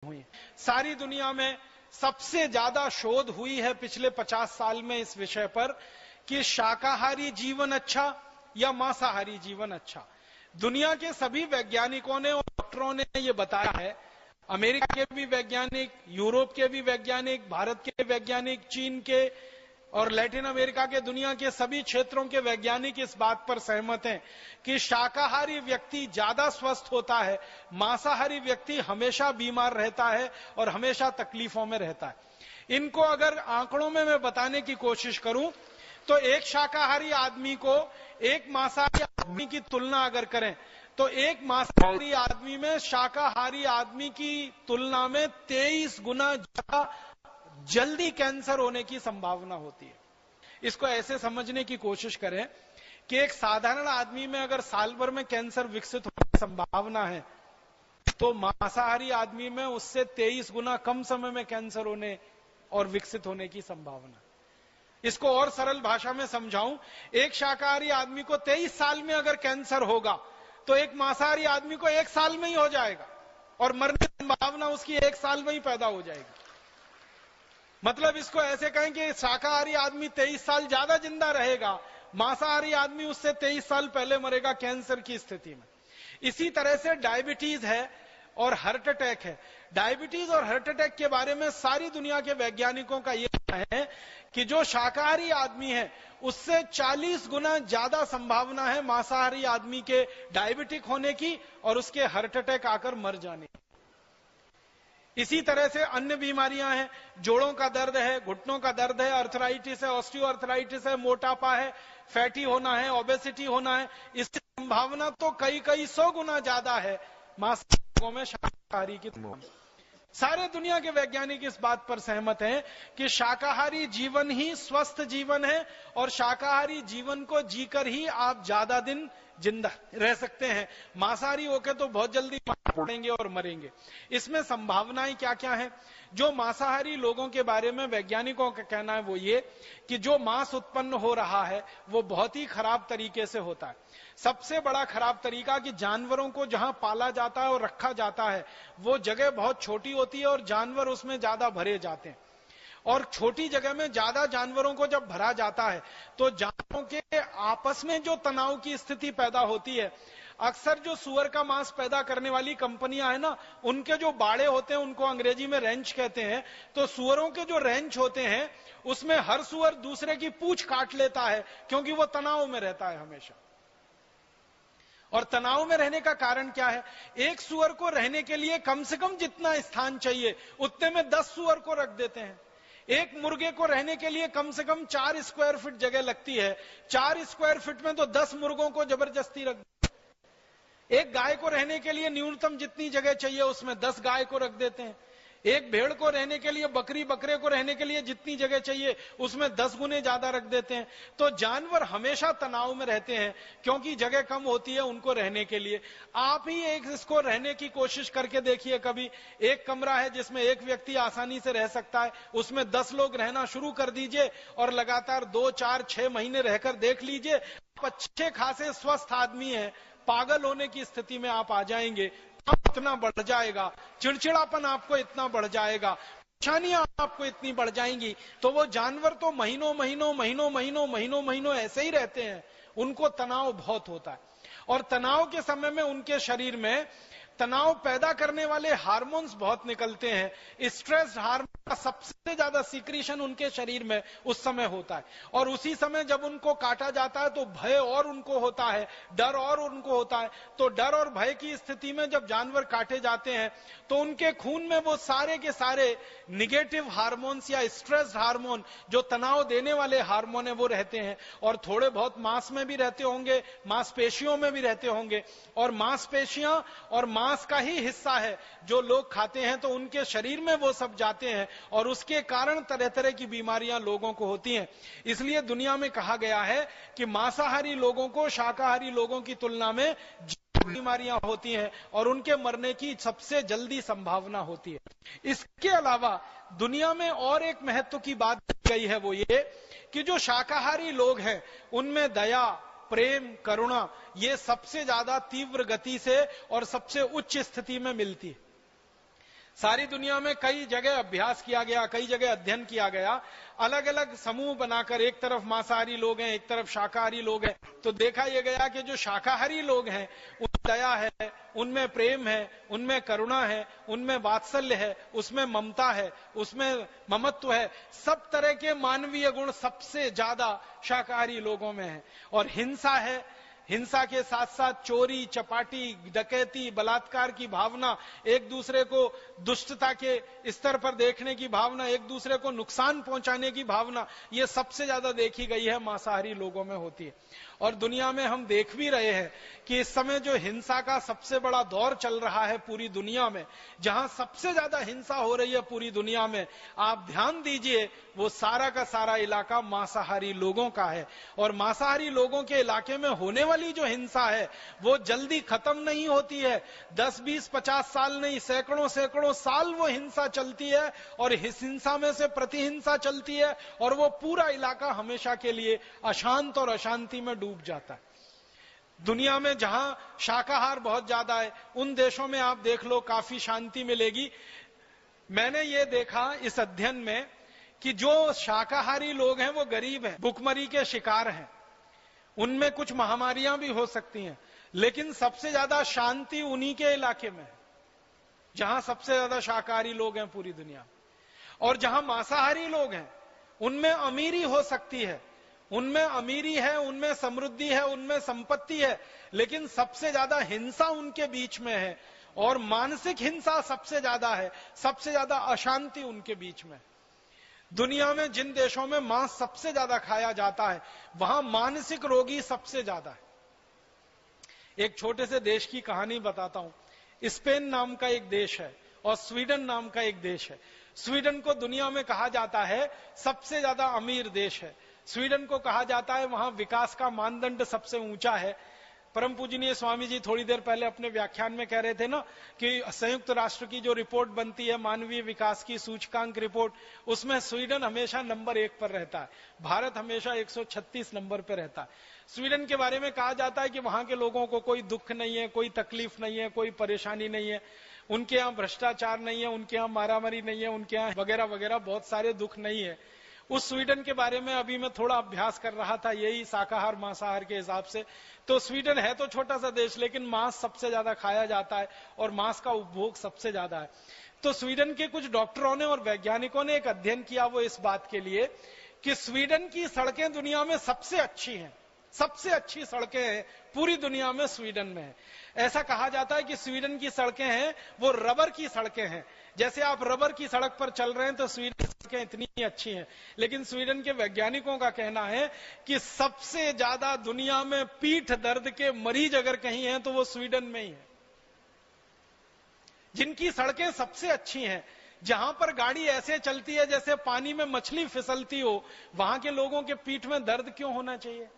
हुई। सारी दुनिया में सबसे ज्यादा शोध हुई है पिछले 50 साल में इस विषय पर कि शाकाहारी जीवन अच्छा या मांसाहारी जीवन अच्छा। दुनिया के सभी वैज्ञानिकों ने और डॉक्टरों ने यह बताया है, अमेरिका के भी वैज्ञानिक, यूरोप के भी वैज्ञानिक, भारत के वैज्ञानिक, चीन के और लैटिन अमेरिका के, दुनिया के सभी क्षेत्रों के वैज्ञानिक इस बात पर सहमत हैं कि शाकाहारी व्यक्ति ज्यादा स्वस्थ होता है, मांसाहारी व्यक्ति हमेशा बीमार रहता है और हमेशा तकलीफों में रहता है। इनको अगर आंकड़ों में मैं बताने की कोशिश करूं तो एक शाकाहारी आदमी को एक मांसाहारी आदमी की तुलना अगर करें तो एक मांसाहारी आदमी में शाकाहारी आदमी की तुलना में 23 गुना ज्यादा जल्दी कैंसर होने की संभावना होती है। इसको ऐसे समझने की कोशिश करें कि एक साधारण आदमी में अगर साल भर में कैंसर विकसित होने की संभावना है तो मांसाहारी आदमी में उससे 23 गुना कम समय में कैंसर होने और विकसित होने की संभावना। इसको और सरल भाषा में समझाऊं, एक शाकाहारी आदमी को 23 साल में अगर कैंसर होगा तो एक मांसाहारी आदमी को 1 साल में ही हो जाएगा और मरने की संभावना उसकी 1 साल में ही पैदा हो जाएगी। मतलब इसको ऐसे कहें कि शाकाहारी आदमी 23 साल ज्यादा जिंदा रहेगा, मांसाहारी आदमी उससे 23 साल पहले मरेगा कैंसर की स्थिति में। इसी तरह से डायबिटीज है और हार्ट अटैक है। डायबिटीज और हार्ट अटैक के बारे में सारी दुनिया के वैज्ञानिकों का यह कहना है कि जो शाकाहारी आदमी है उससे 40 गुना ज्यादा संभावना है मांसाहारी आदमी के डायबिटिक होने की और उसके हार्ट अटैक आकर मर जाने की। इसी तरह से अन्य बीमारियां हैं, जोड़ों का दर्द है, घुटनों का दर्द है, अर्थराइटिस है, ऑस्टियोआर्थराइटिस है, मोटापा है, फैटी होना है, ओबेसिटी होना है। इसकी संभावना तो कई 100 गुना ज्यादा है मांसाहारी में शाकाहारी की। सारे दुनिया के वैज्ञानिक इस बात पर सहमत हैं कि शाकाहारी जीवन ही स्वस्थ जीवन है और शाकाहारी जीवन को जीकर ही आप ज्यादा दिन जिंदा रह सकते हैं। मांसाहारी होकर तो बहुत जल्दी पड़ेंगे और मरेंगे। इसमें संभावनाएं क्या क्या हैं? जो मांसाहारी लोगों के बारे में वैज्ञानिकों का कहना है वो ये कि जो मांस उत्पन्न हो रहा है वो बहुत ही खराब तरीके से होता है। सबसे बड़ा खराब तरीका कि जानवरों को जहां पाला जाता है और रखा जाता है वो जगह बहुत छोटी होती है और जानवर उसमें ज्यादा भरे जाते हैं। और छोटी जगह में ज्यादा जानवरों को जब भरा जाता है तो जानवरों के आपस में जो तनाव की स्थिति पैदा होती है, अक्सर जो सुअर का मांस पैदा करने वाली कंपनियां है ना, उनके जो बाड़े होते हैं उनको अंग्रेजी में रेंच कहते हैं। तो सुअरों के जो रेंच होते हैं उसमें हर सुअर दूसरे की पूंछ काट लेता है क्योंकि वो तनाव में रहता है हमेशा। और तनाव में रहने का कारण क्या है? एक सुअर को रहने के लिए कम से कम जितना स्थान चाहिए उतने में 10 सुअर को रख देते हैं। एक मुर्गे को रहने के लिए कम से कम 4 स्क्वायर फीट जगह लगती है। 4 स्क्वायर फीट में तो 10 मुर्गों को जबरदस्ती रख देते। एक गाय को रहने के लिए न्यूनतम जितनी जगह चाहिए उसमें 10 गाय को रख देते हैं। एक भेड़ को रहने के लिए, बकरे को रहने के लिए जितनी जगह चाहिए उसमें 10 गुने ज्यादा रख देते हैं। तो जानवर हमेशा तनाव में रहते हैं क्योंकि जगह कम होती है उनको रहने के लिए। आप ही एक इसको रहने की कोशिश करके देखिए कभी। एक कमरा है जिसमें एक व्यक्ति आसानी से रह सकता है, उसमें 10 लोग रहना शुरू कर दीजिए और लगातार 2, 4, 6 महीने रहकर देख लीजिए। आप अच्छे खासे स्वस्थ आदमी हैं, पागल होने की स्थिति में आप आ जाएंगे, इतना बढ़ जाएगा, चिड़चिड़ापन आपको इतना बढ़ जाएगा, परेशानियां आपको इतनी बढ़ जाएंगी। तो वो जानवर तो महीनों ऐसे ही रहते हैं, उनको तनाव बहुत होता है। और तनाव के समय में उनके शरीर में तनाव पैदा करने वाले हार्मोन्स बहुत निकलते हैं। स्ट्रेस हार्मोन का सबसे ज्यादा सीक्रेशन उनके शरीर में उस समय होता है। और उसी समय जब उनको काटा जाता है तो भय और उनको होता है, डर और उनको होता है। तो डर और भय की स्थिति में जब जानवर काटे जाते हैं तो उनके खून में वो सारे के सारे निगेटिव हार्मोन्स या स्ट्रेस हार्मोन, जो तनाव देने वाले हार्मोन है, वो रहते हैं। और थोड़े बहुत मांस में भी रहते होंगे, मांसपेशियों में भी रहते होंगे। और मांसपेशियां और मांस का ही हिस्सा है जो लोग खाते हैं, तो उनके शरीर में वो सब जाते हैं और उसके कारण तरह तरह की बीमारियां लोगों को होती हैं। इसलिए दुनिया में कहा गया है कि मांसाहारी लोगों को शाकाहारी लोगों की तुलना में बीमारियां होती हैं और उनके मरने की सबसे जल्दी संभावना होती है। इसके अलावा दुनिया में और एक महत्व की बात कही है, वो ये कि जो शाकाहारी लोग हैं उनमें दया, प्रेम, करुणा ये सबसे ज्यादा तीव्र गति से और सबसे उच्च स्थिति में मिलती है। सारी दुनिया में कई जगह अभ्यास किया गया, कई जगह अध्ययन किया गया, अलग अलग समूह बनाकर, एक तरफ मांसाहारी लोग हैं, एक तरफ शाकाहारी लोग हैं, तो देखा यह गया कि जो शाकाहारी लोग हैं उनमें दया है, उनमें प्रेम है, उनमें करुणा है, उनमें वात्सल्य है, उसमें ममता है, उसमें ममत्व है, सब तरह के मानवीय गुण सबसे ज्यादा शाकाहारी लोगों में है। और हिंसा है, हिंसा के साथ साथ चोरी, चपाटी, डकैती, बलात्कार की भावना, एक दूसरे को दुष्टता के स्तर पर देखने की भावना, एक दूसरे को नुकसान पहुंचाने की भावना, ये सबसे ज्यादा देखी गई है मांसाहारी लोगों में होती है। और दुनिया में हम देख भी रहे हैं कि इस समय जो हिंसा का सबसे बड़ा दौर चल रहा है पूरी दुनिया में, जहां सबसे ज्यादा हिंसा हो रही है पूरी दुनिया में, आप ध्यान दीजिए, वो सारा का सारा इलाका मांसाहारी लोगों का है। और मांसाहारी लोगों के इलाके में होने वाली जो हिंसा है वो जल्दी खत्म नहीं होती है। 10, 20, 50 साल नहीं, सैकड़ों सैकड़ों साल वो हिंसा चलती है, और इस हिंसा में से प्रतिहिंसा चलती है, और वो पूरा इलाका हमेशा के लिए अशांत और अशांति में डूब जाता है। दुनिया में जहां शाकाहार बहुत ज्यादा है, उन देशों में आप देख लो काफी शांति मिलेगी। मैंने ये देखा इस अध्ययन में कि जो शाकाहारी लोग हैं वो गरीब हैं, भुखमरी के शिकार हैं, उनमें कुछ महामारियां भी हो सकती हैं, लेकिन सबसे ज्यादा शांति उन्हीं के इलाके में है जहां सबसे ज्यादा शाकाहारी लोग हैं पूरी दुनिया। और जहां मांसाहारी लोग हैं उनमें अमीरी हो सकती है, उनमें अमीरी है, उनमें समृद्धि है, उनमें संपत्ति है, लेकिन सबसे ज्यादा हिंसा उनके बीच में है, और मानसिक हिंसा सबसे ज्यादा है, सबसे ज्यादा अशांति उनके बीच में। दुनिया में जिन देशों में मांस सबसे ज्यादा खाया जाता है वहां मानसिक रोगी सबसे ज्यादा है। एक छोटे से देश की कहानी बताता हूं। स्पेन नाम का एक देश है और स्वीडन नाम का एक देश है। स्वीडन को दुनिया में कहा जाता है सबसे ज्यादा अमीर देश है। स्वीडन को कहा जाता है वहां विकास का मानदंड सबसे ऊंचा है। परम पूजनीय स्वामी जी थोड़ी देर पहले अपने व्याख्यान में कह रहे थे ना कि संयुक्त राष्ट्र की जो रिपोर्ट बनती है मानवीय विकास की सूचकांक रिपोर्ट, उसमें स्वीडन हमेशा नंबर 1 पर रहता है, भारत हमेशा 136 नंबर पर रहता है। स्वीडन के बारे में कहा जाता है कि वहां के लोगों को कोई दुख नहीं है, कोई तकलीफ नहीं है, कोई परेशानी नहीं है, उनके यहाँ भ्रष्टाचार नहीं है, उनके यहाँ मारामारी नहीं है, उनके यहाँ वगैरह वगैरह बहुत सारे दुख नहीं है। उस स्वीडन के बारे में अभी मैं थोड़ा अभ्यास कर रहा था, यही शाकाहार मांसाहार के हिसाब से। तो स्वीडन है तो छोटा सा देश, लेकिन मांस सबसे ज्यादा खाया जाता है और मांस का उपभोग सबसे ज्यादा है। तो स्वीडन के कुछ डॉक्टरों ने और वैज्ञानिकों ने एक अध्ययन किया, वो इस बात के लिए कि स्वीडन की सड़कें दुनिया में सबसे अच्छी हैं, सबसे अच्छी सड़कें हैं पूरी दुनिया में स्वीडन में है। ऐसा कहा जाता है कि स्वीडन की सड़कें हैं वो रबर की सड़कें हैं। जैसे आप रबर की सड़क पर चल रहे हैं तो स्वीडन की सड़कें इतनी अच्छी हैं, लेकिन स्वीडन के वैज्ञानिकों का कहना है कि सबसे ज्यादा दुनिया में पीठ दर्द के मरीज अगर कहीं हैं तो वो स्वीडन में ही है। जिनकी सड़कें सबसे अच्छी हैं, जहां पर गाड़ी ऐसे चलती है जैसे पानी में मछली फिसलती हो, वहां के लोगों के पीठ में दर्द क्यों होना चाहिए?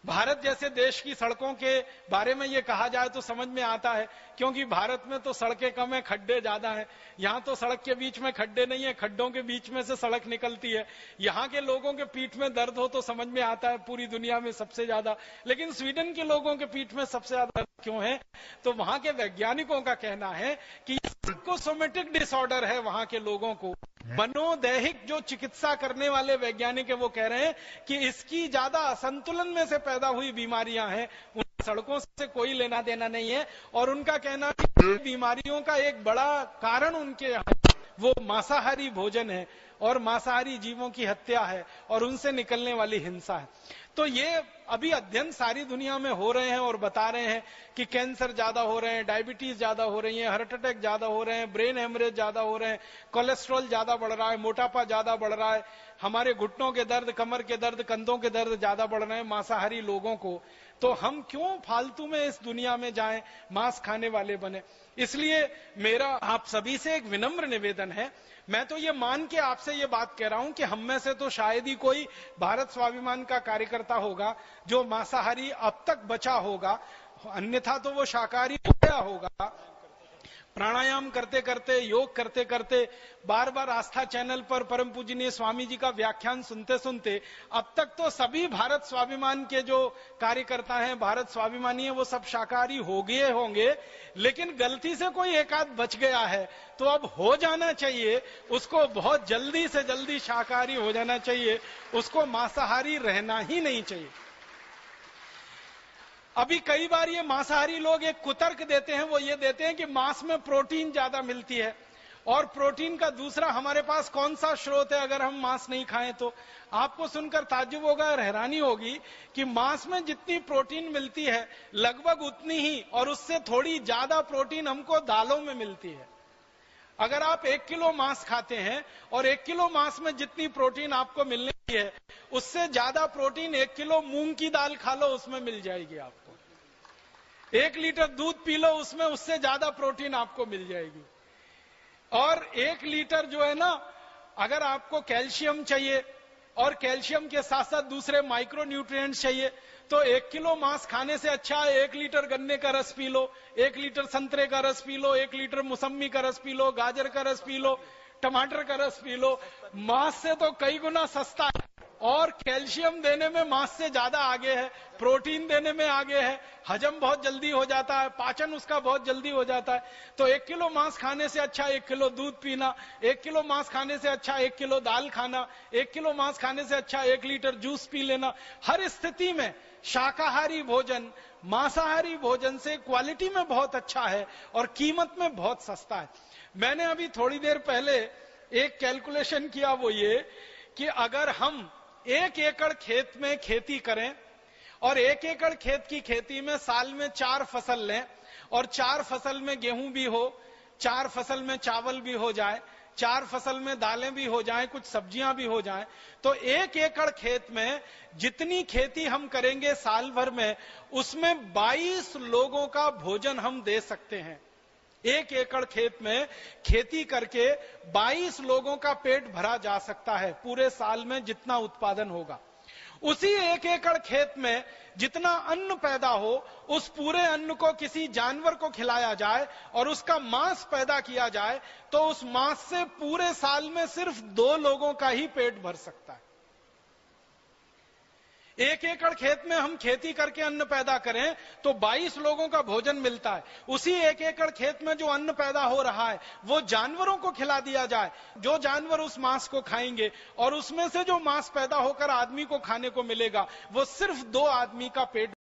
भारत जैसे देश की सड़कों के बारे में ये कहा जाए तो समझ में आता है, क्योंकि भारत में तो सड़कें कम है, खड्डे ज्यादा हैं। यहां तो सड़क के बीच में खड्डे नहीं है, खड्डों के बीच में से सड़क निकलती है। यहां के लोगों के पीठ में दर्द हो तो समझ में आता है पूरी दुनिया में सबसे ज्यादा, लेकिन स्वीडन के लोगों के पीठ में सबसे ज्यादा दर्द क्यों है? तो वहां के वैज्ञानिकों का कहना है कि साइकोसोमेटिक डिसऑर्डर है वहां के लोगों को। मनोदैहिक जो चिकित्सा करने वाले वैज्ञानिक है वो कह रहे हैं कि इसकी ज्यादा असंतुलन में से पैदा हुई बीमारियां हैं, उन सड़कों से कोई लेना देना नहीं है। और उनका कहना है कि बीमारियों का एक बड़ा कारण उनके यहाँ वो मांसाहारी भोजन है और मांसाहारी जीवों की हत्या है और उनसे निकलने वाली हिंसा है। तो ये अभी अध्ययन सारी दुनिया में हो रहे हैं और बता रहे हैं कि कैंसर ज्यादा हो रहे हैं, डायबिटीज ज्यादा हो रही है, हार्ट अटैक ज्यादा हो रहे हैं, ब्रेन हेमरेज ज्यादा हो रहे हैं, कोलेस्ट्रॉल ज्यादा बढ़ रहा है, मोटापा ज्यादा बढ़ रहा है, हमारे घुटनों के दर्द, कमर के दर्द, कंधों के दर्द ज्यादा बढ़ रहे हैं मांसाहारी लोगों को। तो हम क्यों फालतू में इस दुनिया में जाएं, मांस खाने वाले बने? इसलिए मेरा आप सभी से एक विनम्र निवेदन है, मैं तो ये मान के आपसे ये बात कह रहा हूं कि हम में से तो शायद ही कोई भारत स्वाभिमान का कार्यकर्ता होगा जो मांसाहारी अब तक बचा होगा, अन्यथा तो वो शाकाहारी हो गया होगा। प्राणायाम करते करते, योग करते करते, बार बार आस्था चैनल पर परम पूजनीय स्वामी जी का व्याख्यान सुनते सुनते अब तक तो सभी भारत स्वाभिमान के जो कार्यकर्ता हैं, भारत स्वाभिमानी है, वो सब शाकाहारी हो गए होंगे, लेकिन गलती से कोई एक आध बच गया है तो अब हो जाना चाहिए, उसको बहुत जल्दी से जल्दी शाकाहारी हो जाना चाहिए, उसको मांसाहारी रहना ही नहीं चाहिए। अभी कई बार ये मांसाहारी लोग एक कुतर्क देते हैं, वो ये देते हैं कि मांस में प्रोटीन ज्यादा मिलती है, और प्रोटीन का दूसरा हमारे पास कौन सा स्रोत है अगर हम मांस नहीं खाएं तो। आपको सुनकर ताज्जुब होगा और हैरानी होगी कि मांस में जितनी प्रोटीन मिलती है लगभग उतनी ही और उससे थोड़ी ज्यादा प्रोटीन हमको दालों में मिलती है। अगर आप 1 किलो मांस खाते हैं और 1 किलो मांस में जितनी प्रोटीन आपको मिलनी है उससे ज्यादा प्रोटीन 1 किलो मूंग की दाल खा लो, उसमें मिल जाएगी आपको। 1 लीटर दूध पी लो, उसमें उससे ज्यादा प्रोटीन आपको मिल जाएगी। और 1 लीटर जो है ना, अगर आपको कैल्शियम चाहिए और कैल्शियम के साथ साथ दूसरे माइक्रो न्यूट्रिएंट्स चाहिए तो 1 किलो मांस खाने से अच्छा है 1 लीटर गन्ने का रस पी लो, 1 लीटर संतरे का रस पी लो, 1 लीटर मौसम्मी का रस पी लो, गाजर का रस पी लो, टमाटर का रस पी लो। मांस से तो कई गुना सस्ता है और कैल्शियम देने में मांस से ज्यादा आगे है, प्रोटीन देने में आगे है, हजम बहुत जल्दी हो जाता है, पाचन उसका बहुत जल्दी हो जाता है। तो 1 किलो मांस खाने से अच्छा 1 किलो दूध पीना, 1 किलो मांस खाने से अच्छा 1 किलो दाल खाना, 1 किलो मांस खाने से अच्छा 1 लीटर जूस पी लेना। हर स्थिति में शाकाहारी भोजन मांसाहारी भोजन से क्वालिटी में बहुत अच्छा है और कीमत में बहुत सस्ता है। मैंने अभी थोड़ी देर पहले एक कैलकुलेशन किया, वो ये कि अगर हम 1 एकड़ खेत में खेती करें और 1 एकड़ खेत की खेती में साल में 4 फसल लें और 4 फसल में गेहूं भी हो, 4 फसल में चावल भी हो जाए, 4 फसल में दालें भी हो जाएं, कुछ सब्जियां भी हो जाएं, तो 1 एकड़ खेत में जितनी खेती हम करेंगे साल भर में उसमें 22 लोगों का भोजन हम दे सकते हैं। 1 एकड़ खेत में खेती करके 22 लोगों का पेट भरा जा सकता है पूरे साल में जितना उत्पादन होगा। उसी 1 एकड़ खेत में जितना अन्न पैदा हो उस पूरे अन्न को किसी जानवर को खिलाया जाए और उसका मांस पैदा किया जाए तो उस मांस से पूरे साल में सिर्फ 2 लोगों का ही पेट भर सकता है। 1 एकड़ खेत में हम खेती करके अन्न पैदा करें तो 22 लोगों का भोजन मिलता है। उसी 1 एकड़ खेत में जो अन्न पैदा हो रहा है वो जानवरों को खिला दिया जाए, जो जानवर उस मांस को खाएंगे और उसमें से जो मांस पैदा होकर आदमी को खाने को मिलेगा वो सिर्फ 2 आदमी का पेट